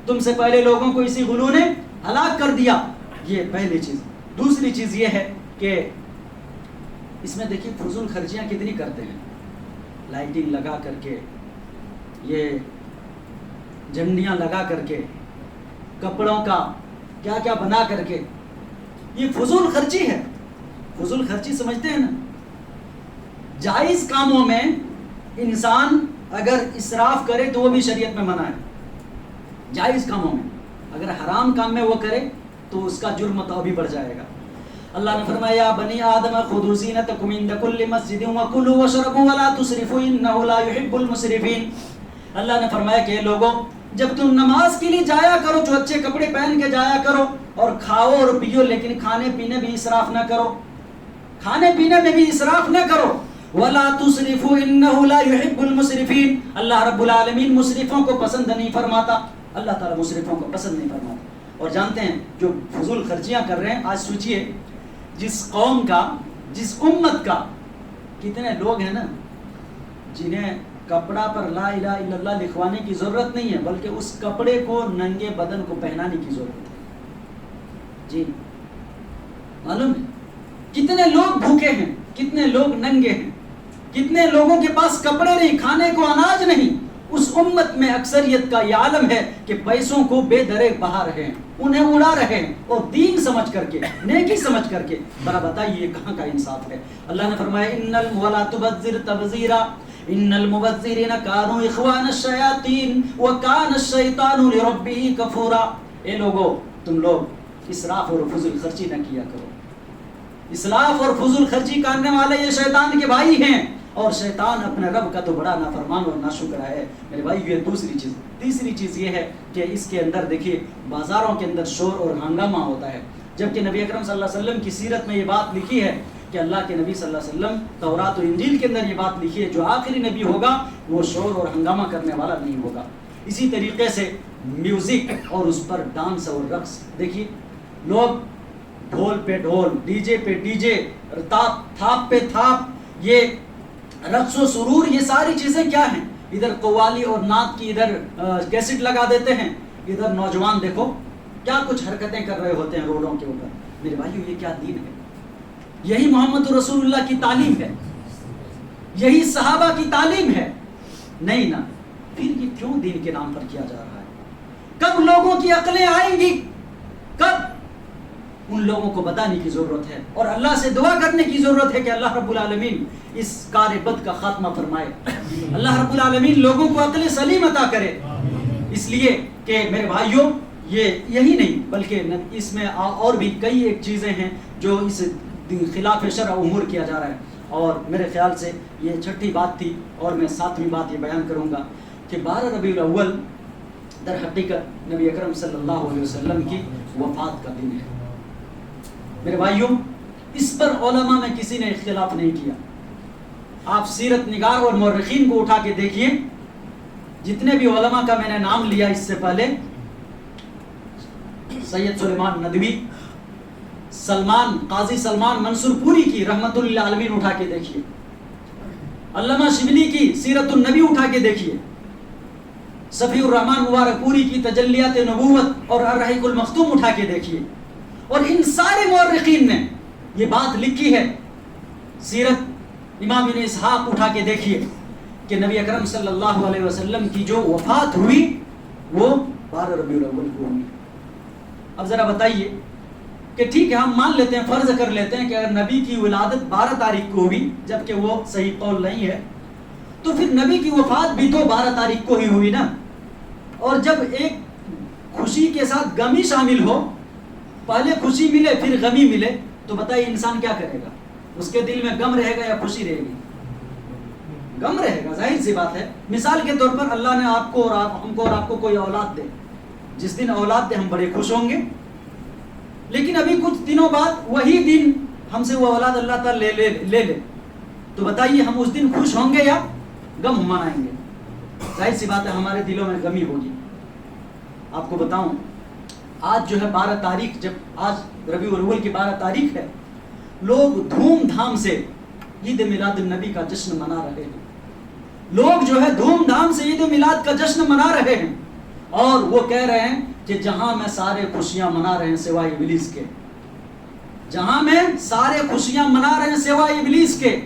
تم سے پہلے لوگوں کو اسی غلو نے ہلاک کر دیا. یہ پہلی چیز. دوسری چیز یہ ہے کہ اس میں دیکھیے فضول خرچیاں کتنی کرتے ہیں, لائٹنگ لگا کر کے, یہ جھنڈیاں لگا کر کے, کپڑوں کا کیا کیا بنا کر کے. یہ فضول خرچی ہے. فضول خرچی سمجھتے ہیں نا, جائز کاموں میں انسان اگر اسراف کرے تو وہ بھی شریعت میں منع ہے. جائز کاموں میں, اگر حرام کام میں وہ کرے تو اس کا جرم تو ابھی بڑھ جائے گا. اللہ نے فرمایا بنی آدم خذوا زینتکم عند کل مسجد وکلوا واشربوا ولا تسرفوا انہ لا يحب المسرفین. اللہ نے فرمایا کہ لوگوں, جب تم نماز کے لیے جایا کرو تو اچھے کپڑے پہن کے جایا کرو, اور کھاؤ اور پیو, لیکن کھانے پینے بھی اسراف نہ کرو, کھانے پینے میں بھی اسراف نہ کرو. ولا تسرفوا انہ لا يحب المسرفین. اللہ رب العالمین مسرفوں کو پسند نہیں فرماتا, اللہ تعالیٰ مسرفوں کو پسند نہیں فرماتا. اور جانتے ہیں جو فضول خرچیاں کر رہے ہیں, آج سوچئے جس قوم کا, جس امت کا کتنے لوگ ہیں نا جنہیں کپڑا پر لا الہ الا اللہ لکھوانے کی ضرورت نہیں ہے, بلکہ اس کپڑے کو ننگے بدن کو پہنانے کی ضرورت ہے. جی معلوم ہے کتنے لوگ بھوکے ہیں, کتنے لوگ ننگے ہیں, کتنے لوگوں کے پاس کپڑے نہیں, کھانے کو اناج نہیں. اس امت میں اکثریت کا یہ عالم ہے کہ پیسوں کو بے درے بہا رہے ہیں, انہیں اڑا رہے ہیں, اور دین سمجھ کر کے, نیکی سمجھ کر کے. بڑا بتائیے یہ کہاں کا انصاف ہے. اللہ نے فرمایا ان ولا تبذر تبذیرا ان المبذرین کانوا اخوان الشیاطین وکان الشیطان لربہ کفورا. اے لوگو, تم لوگ اسراف اور فضول خرچی نہ کیا کرو. اسراف اور فضول خرچی کرنے والے یہ شیطان کے بھائی ہیں, اور شیطان اپنے رب کا تو بڑا نافرمان اور ناشکر ہے. میرے بھائی یہ دوسری چیز. تیسری چیز یہ ہے کہ اس کے اندر دیکھیے بازاروں کے اندر شور اور ہنگامہ ہوتا ہے, جبکہ نبی اکرم صلی اللہ علیہ وسلم کی سیرت میں یہ بات لکھی ہے کہ اللہ کے نبی صلی اللہ علیہ وسلم تورات و انجیل کے اندر یہ بات لکھی ہے, جو آخری نبی ہوگا وہ شور اور ہنگامہ کرنے والا نہیں ہوگا. اسی طریقے سے میوزک اور اس پر ڈانس اور رقص, دیکھیے لوگ ڈھول پہ ڈھول, ڈی جے پہ ڈی جے, تھاپ پہ تھاپ, یہ رقص و سرور, یہ ساری چیزیں کیا ہیں. ادھر قوالی اور نعت کی ادھر کیسٹ لگا دیتے ہیں, ادھر نوجوان دیکھو کیا کچھ حرکتیں کر رہے ہوتے ہیں روڈوں کے اوپر. میرے بھائیو یہ کیا دین ہے؟ یہی محمد رسول اللہ کی تعلیم ہے, یہی صحابہ کی تعلیم ہے. نہیں نا, پھر یہ کیوں دین کے نام پر کیا جا رہا ہے؟ کب لوگوں کی عقلیں آئیں گی؟ کب؟ ان لوگوں کو بتانے کی ضرورت ہے, اور اللہ سے دعا کرنے کی ضرورت ہے کہ اللہ رب العالمین اس کار بد کا خاتمہ فرمائے. اللہ رب العالمین لوگوں کو عقل سلیم عطا کرے. اس لیے کہ میرے بھائیوں یہی نہیں بلکہ اس میں اور بھی کئی ایک چیزیں ہیں جو اس خلاف شرع امور کیا جا رہا ہے. اور میرے خیال سے یہ چھٹی بات تھی اور میں 7ویں بات یہ بیان کروں گا کہ 12 ربیع الاول در حقیقت نبی اکرم صلی اللہ علیہ وسلم کی وفات کا دن ہے. میرے بھائیوں اس پر علماء میں کسی نے اختلاف نہیں کیا. آپ سیرت نگار اور مورخین کو اٹھا کے دیکھیے, جتنے بھی علماء کا میں نے نام لیا اس سے پہلے, سید سلیمان ندوی, قاضی سلمان منصور پوری کی رحمت اللہ عالمین اٹھا کے دیکھیے, علامہ شبلی کی سیرت النبی اٹھا کے دیکھیے, صفی الرحمن مبارک پوری کی تجلیات نبوت اور الرحیق المختوم اٹھا کے دیکھیے. اور ان سارے مورخین نے یہ بات لکھی ہے. سیرت امام ابن اسحاق اٹھا کے دیکھیے کہ نبی اکرم صلی اللہ علیہ وسلم کی جو وفات ہوئی وہ 12 ربیع الاول کو ہوئی. اب ذرا بتائیے کہ ٹھیک ہے ہم مان لیتے ہیں, فرض کر لیتے ہیں کہ اگر نبی کی ولادت 12 تاریخ کو ہوئی, جبکہ وہ صحیح قول نہیں ہے, تو پھر نبی کی وفات بھی تو 12 تاریخ کو ہی ہوئی نا. اور جب ایک خوشی کے ساتھ غمی شامل ہو, پہلے خوشی ملے پھر غمی ملے, تو بتائیے انسان کیا کرے گا؟ اس کے دل میں غم رہے گا یا خوشی رہے گی؟ غم رہے گا, ظاہر سی بات ہے. مثال کے طور پر اللہ نے آپ کو اور ہم کو اور آپ کو کوئی اولاد دے, جس دن اولاد دے ہم بڑے خوش ہوں گے, لیکن ابھی کچھ دنوں بعد وہی دن ہم سے وہ اولاد اللہ تعالیٰ لے لے, تو بتائیے ہم اس دن خوش ہوں گے یا غم منائیں گے؟ ظاہر سی بات ہے ہمارے دلوں میں غمی ہوگی. آپ کو بتاؤں, آج جو ہے 12 تاریخ, جب آج ربیع الاول کی 12 تاریخ ہے, لوگ دھوم دھام سے عید میلاد النبی کا جشن منا رہے ہیں. لوگ جو ہے دھوم دھام سے عید میلاد کا جشن منا رہے ہیں, اور وہ کہہ رہے ہیں کہ جہاں میں سارے خوشیاں منا رہے ہیں سوائے ابلیس کے, جہاں میں سارے خوشیاں منا رہے ہیں سوائے ابلیس کے.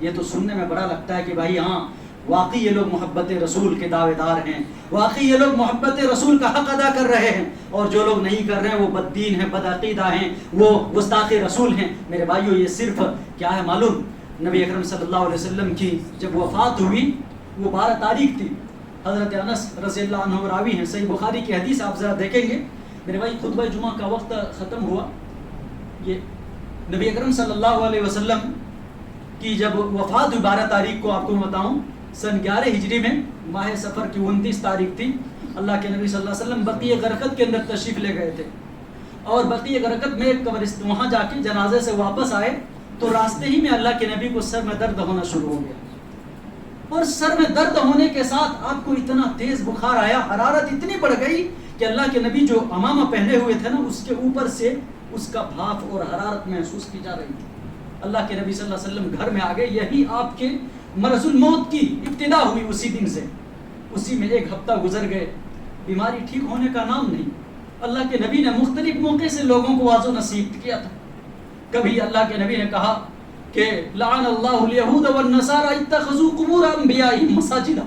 یہ تو سننے میں بڑا لگتا ہے کہ بھائی ہاں واقعی یہ لوگ محبت رسول کے دعوے دار ہیں, واقعی یہ لوگ محبت رسول کا حق ادا کر رہے ہیں, اور جو لوگ نہیں کر رہے ہیں وہ بددین ہیں, بدعقیدہ ہیں, وہ گستاخ رسول ہیں. میرے بھائیو یہ صرف کیا ہے معلوم, نبی اکرم صلی اللہ علیہ وسلم کی جب وفات ہوئی وہ 12 تاریخ تھی. حضرت انس رضی اللہ عنہ راوی ہیں, صحیح بخاری کی حدیث آپ ذرا دیکھیں گے. میرے بھائی خطبہ جمعہ کا وقت ختم ہوا. یہ نبی اکرم صلی اللہ علیہ وسلم کی جب وفات ہوئی 12 تاریخ کو, آپ کو میں بتاؤں سن 11 ہجری میں ماہ سفر کی 29 تاریخ تھی. اللہ کے نبی صلی اللہ علیہ وسلم بقیع غرقد کے اندر تشریف لے گئے تھے, اور بقیع غرقد میں ایک قبرستان, وہاں جا کے جنازے سے واپس آئے تو راستے ہی میں اللہ کے نبی کو سر میں درد ہونا شروع ہو گیا. اور سر میں درد ہونے کے ساتھ آپ کو اتنا تیز بخار آیا, حرارت اتنی بڑھ گئی کہ اللہ کے نبی جو امامہ پہنے ہوئے تھے نا, اس کے اوپر سے اس کا بھاپ اور حرارت محسوس کی جا رہی تھی. اللہ کے نبی صلی اللہ علیہ وسلم گھر میں آ گئے. یہی آپ کے مرض الموت کی ابتدا ہوئی اسی دن سے. اسی میں 1 ہفتہ گزر گئے, بیماری ٹھیک ہونے کا نام نہیں. اللہ کے نبی نے مختلف موقع سے لوگوں کو واضح نصیحت کیا تھا. کبھی اللہ کے نبی نے کہا کہ لعن اللہ الیہود والنصارى اتخذوا قبور انبیائہم مساجدا,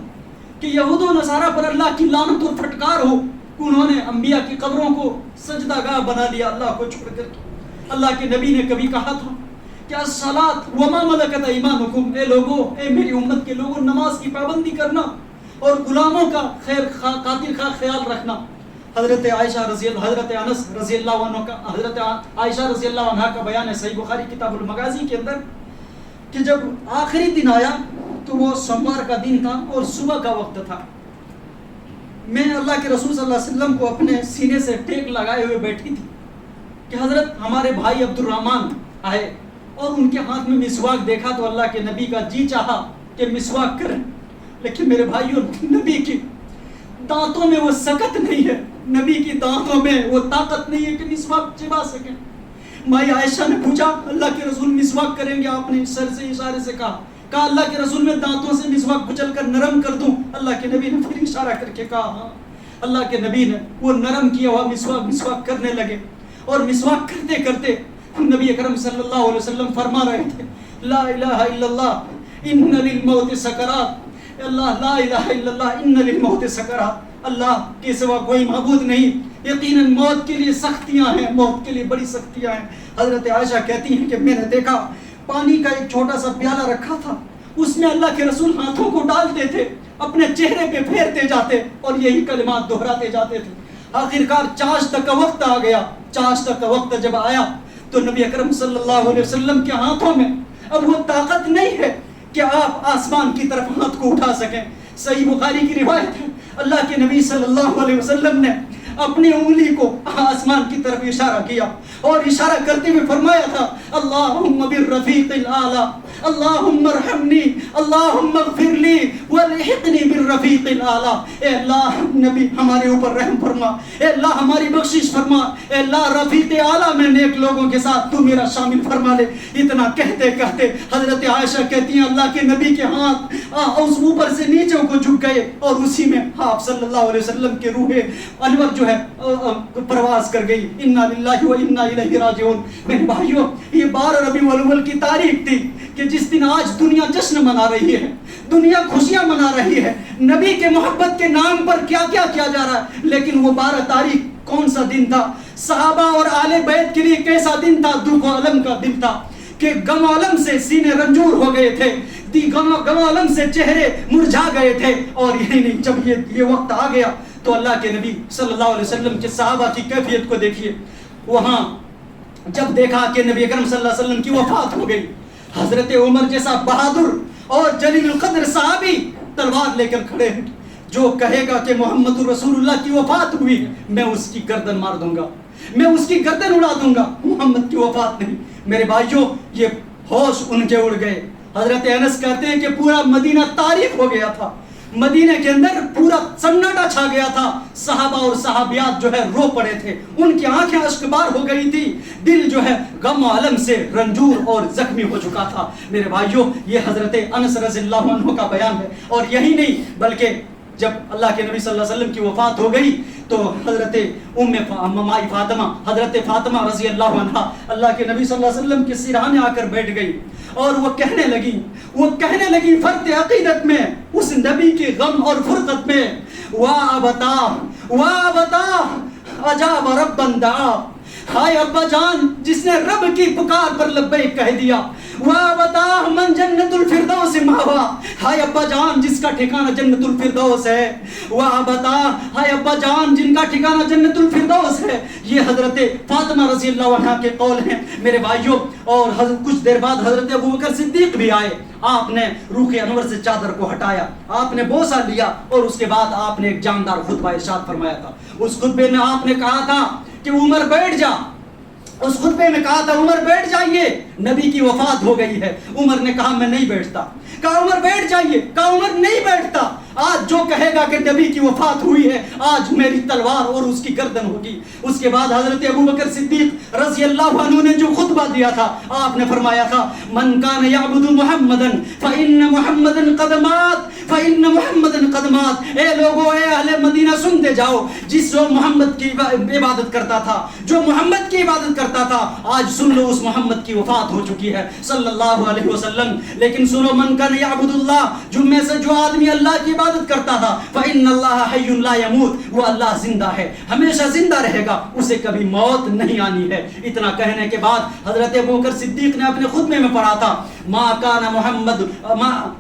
کہ یہود و نصارہ پر اللہ کی لعنت اور پھٹکار ہو, انہوں نے انبیاء کی قبروں کو سجدہ گاہ بنا لیا اللہ کو چھوڑ کر. اللہ کے نبی نے کبھی کہا تھا کہ الصلاۃ وما ملکت ایمانکم, اے لوگوں, اے میری امت کے لوگوں, نماز کی پابندی کرنا اور غلاموں کا خیر خاطر کا خیال رکھنا. حضرت عائشہ حضرت انس رضی اللہ عنہ کا, حضرت عائشہ رضی اللہ عنہ کا بیان ہے صحیح بخاری کتاب المغازی کے اندر کہ جب آخری دن آیا تو وہ سوموار کا دن تھا اور صبح کا وقت تھا. میں اللہ کے رسول صلی اللہ علیہ وسلم کو اپنے سینے سے ٹیک لگائے ہوئے بیٹھی تھی کہ حضرت ہمارے بھائی عبد الرحمن آئے اور ان کے ہاتھ میں مسواک دیکھا تو اللہ کے نبی کا جی چاہا کہ مسواک کریں, لیکن میرے بھائیوں نبی کی دانتوں میں وہ سکت نہیں ہے, نبی کی دانتوں میں وہ طاقت نہیں ہے کہ مسواک چبا سکیں. مائی عائشہ نے پوچھا اللہ کے رسول مسواک کریں گے؟ آپ نے سر سے اشارے سے کہا اللہ کے رسول میں دانتوں سے مسواک کچل کر نرم کر دوں؟ اللہ کے نبی نے پھر اشارہ کر کے کہا ہاں. اللہ کے نبی نے وہ نرم کیا ہوا مسواک کرنے لگے, اور مسواک کرتے کرتے نبی اکرم صلی اللہ علیہ وسلم فرما رہے تھے لا الہ الا اللہ ان للموت سکرات, اللہ لا الہ الا اللہ ان للموت سکرات, اللہ کے سوا کوئی معبود نہیں, یقیناً موت کے لیے سختیاں ہیں, موت کے لیے بڑی سختیاں ہیں. حضرت عائشہ کہتی ہیں کہ میں نے دیکھا پانی کا ایک چھوٹا سا پیالہ رکھا تھا اس میں اللہ کے رسول ہاتھوں کو ڈالتے تھے، اپنے چہرے پہ پھیرتے جاتے اور یہی کلمات دہراتے جاتے تھے۔ آخرکار چاش تک کا وقت آ گیا۔ چاش تک کا وقت جب آیا تو نبی اکرم صلی اللہ علیہ وسلم کے ہاتھوں میں اب وہ طاقت نہیں ہے کہ آپ آسمان کی طرف ہاتھ کو اٹھا سکیں۔ صحیح بخاری کی روایت ہے، اللہ کے نبی صلی اللہ علیہ وسلم نے اپنی انگلی کو آسمان کی طرف اشارہ کیا اور اشارہ کرتے ہوئے فرمایا تھا، اللہم بالرفیق الاعلی، اللہم ارحمنی، اللہم اغفر لی والحقنی بالرفیق الاعلی۔ اے اللہ نبی ہمارے اوپر رحم فرما، اے اللہ ہماری بخشش فرما، اے اللہ رفیق اعلیٰ میں نیک لوگوں کے ساتھ تو میرا شامل فرما لے۔ اتنا کہتے کہتے حضرت عائشہ کہتی ہیں اللہ کے نبی کے ہاتھ اس اوپر سے نیچے کو جھک گئے اور اسی میں آپ صلی اللہ علیہ وسلم کے روح انور جو ہے پرواز کر گئی۔ انا للہ و انا الیہ راجعون۔ میرے بھائیوں، یہ 12 ربیع الاول کی تاریخ تھی کہ جس دن آج دنیا جشن منا رہی ہے، دنیا خوشیاں منا رہی ہے، نبی کے محبت کے نام پر کیا کیا کیا جا رہا ہے، لیکن وہ 12 تاریخ کون سا دن تھا؟ صحابہ اور آل بیت کے لیے کیسا دن تھا؟ دکھ و الم کا دن تھا کہ غم و الم سے سینے رنجور ہو گئے تھے، غم و الم سے چہرے مرجھا گئے تھے۔ اور یہی نہیں، جب یہ وقت آ گیا تو اللہ کے نبی صلی اللہ علیہ وسلم کے صحابہ کی کیفیت کو دیکھیے۔ وہاں جب دیکھا کہ نبی اکرم صلی اللہ علیہ وسلم کی وفات ہو گئی، حضرت عمر جیسا بہادر اور جلیل القدر صحابی تلوار لے کر کھڑے ہیں، جو کہے گا کہ محمد رسول اللہ کی وفات ہوئی میں اس کی گردن مار دوں گا، میں اس کی گردن اڑا دوں گا، محمد کی وفات نہیں۔ میرے بھائیوں، یہ ہوش ان کے اڑ گئے۔ حضرت انس کہتے ہیں کہ پورا مدینہ تاریخ ہو گیا تھا، مدینہ کے اندر پورا سناٹا چھا گیا تھا، صحابہ اور صحابیات جو ہے رو پڑے تھے، ان کی آنکھیں اشکبار ہو گئی تھی، دل جو ہے غم و الم سے رنجور اور زخمی ہو چکا تھا۔ میرے بھائیوں، یہ حضرت انس رضی اللہ عنہ کا بیان ہے۔ اور یہی نہیں بلکہ جب اللہ کے نبی صلی اللہ علیہ وسلم کی وفات ہو گئی تو حضرت مائی فاطمہ، حضرت فاطمہ رضی اللہ عنہ اللہ کے نبی صلی اللہ علیہ وسلم کے سرہانے آ کر بیٹھ گئی اور وہ کہنے لگی فرد عقیدت میں، اس نبی کے غم اور فرقت میں، وا ابتا عجاب ربا دعا، ہائے ابا جان جس نے رب کی پکار پر لبیک کہہ دیا، وَابَتَاهُ مَنْ جَنَّةُ الْفِرْدَوْسِ مَأْوَاهُ، ہائے ابا جان جس کا ٹھکانہ جنت الفردوس ہے، وَابَتَاهُ ہائے ابا جان جن کا ٹھکانہ جنت الفردوس ہے۔ یہ حضرت فاطمہ رضی اللہ عنہ کے قول ہیں میرے بھائیوں۔ اور کچھ دیر بعد حضرت ابوبکر صدیق بھی آئے، آپ نے روح انور سے چادر کو ہٹایا، آپ نے بوسہ لیا اور اس کے بعد آپ نے ایک جاندار خطبہ ارشاد فرمایا تھا۔ اس خطبے میں آپ نے کہا تھا کہ عمر بیٹھ جا، اس خطبے میں کہا تھا عمر بیٹھ جائیے، نبی کی وفات ہو گئی ہے۔ عمر نے کہا میں نہیں بیٹھتا، کہا عمر بیٹھ جائیے، کہا عمر نہیں بیٹھتا، آج جو کہے گا کہ نبی کی وفات ہوئی ہے آج میری تلوار اور اس کی گردن ہوگی۔ اس کے بعد حضرت ابوبکر صدیق رضی اللہ عنہ نے جو خطبہ دیا تھا، آپ نے فرمایا تھا من کان یعبد محمدا فإن محمدا قد مات، فإن محمدا قد مات۔ اے لوگو، اے اہل مدینہ سنتے جاؤ، جو محمد کی عبادت کرتا تھا، جو محمد کی عبادت کرتا تھا، آج سن لو اس محمد کی وفات ہو چکی ہے صلی اللہ علیہ وسلم۔ لیکن سنو من کان یعبد اللہ، جن میں سے جو آدمی اللہ کی عبادت کرتا تھا، فإن اللہ حی لا یموت، وہ اللہ زندہ ہے، ہمیشہ زندہ رہے گا، اسے کبھی موت نہیں آنی ہے۔ اتنا کہنے کے بعد حضرت ابوبکر صدیق نے اپنے خطبے میں پڑھا تھا ما کان محمد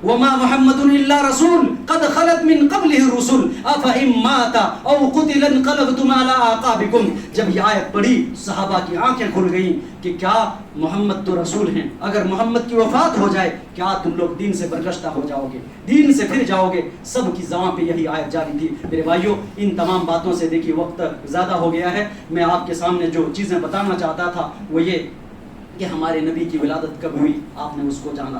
وما محمد الا رسول قد خلت من قبلہ الرسل افإن مات او قتل انقلبتم على اعقابکم۔ جب یہ آیت پڑھی صحابہ کی آنکھیں کھل گئیں کہ کیا محمد تو رسول ہیں، اگر محمد کی وفات ہو جائے کیا تم لوگ دین سے برگشتہ ہو جاؤ گے، دین سے پھر جاؤ گے؟ سب کی زبان پہ یہی آیت جاری تھی۔ میرے بھائیوں، ان تمام باتوں سے دیکھیے وقت زیادہ ہو گیا ہے، میں آپ کے سامنے جو چیزیں بتانا چاہتا تھا وہ یہ کہ ہمارے نبی کی ولادت کب ہوئی، آپ نے اس کو جانا،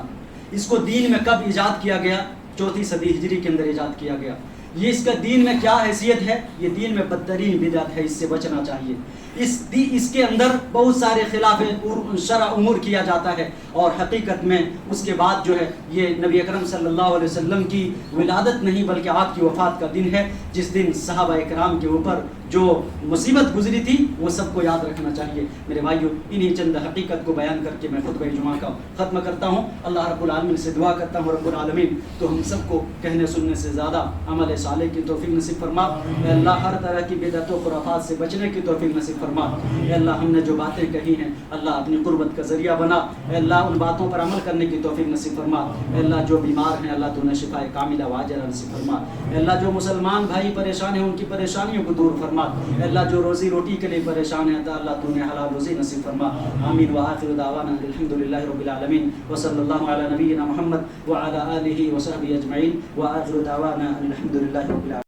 اس کو دین میں کب ایجاد کیا گیا، 4 صدی ہجری کے اندر ایجاد کیا گیا، یہ اس کا دین میں کیا حیثیت ہے، یہ دین میں بدترین بدعت ہے، اس سے بچنا چاہیے۔ اس کے اندر بہت سارے خلاف شرع امور کیا جاتا ہے، اور حقیقت میں اس کے بعد جو ہے یہ نبی اکرم صلی اللہ علیہ وسلم کی ولادت نہیں بلکہ آپ کی وفات کا دن ہے، جس دن صحابہ اکرام کے اوپر جو مصیبت گزری تھی وہ سب کو یاد رکھنا چاہیے. میرے بھائیو انہی چند حقیقت کو بیان کر کے میں خطبہ جمعہ کا ختم کرتا ہوں. اللہ رب العالمین سے دعا کرتا ہوں رب العالمین تو ہم سب کو کہنے سننے سے زیادہ عمل صالح کی توفیق نصیب فرما. اے اللہ ہر طرح کی بدعت و خرافات سے بچنے کی توفیق نصیب فرما. اے اللہ ہم نے جو باتیں کہی ہیں اللہ اپنی قربت کا ذریعہ بنا. اے اللہ ان باتوں پر عمل کرنے کی توفیق نصیب فرما. اے اللہ جو بیمار ہیں اللہ تو نے شفا کاملہ واجرہ نصیب فرما. اے اللہ جو مسلمان بھائی پریشان ہیں ان کی پریشانیوں کو دور فرما. اے اللہ جو روزی روٹی کے لیے پریشان ہیں اللہ تو نے حلال روزی نصیب فرما. آمین. وآخر دعوانا الحمدللہ رب العالمین وصلی اللہ علی نبینا محمد وعلی آلہ وصحبہ اجمعین. وآخر دعوانا الحمدللہ رب العالمین.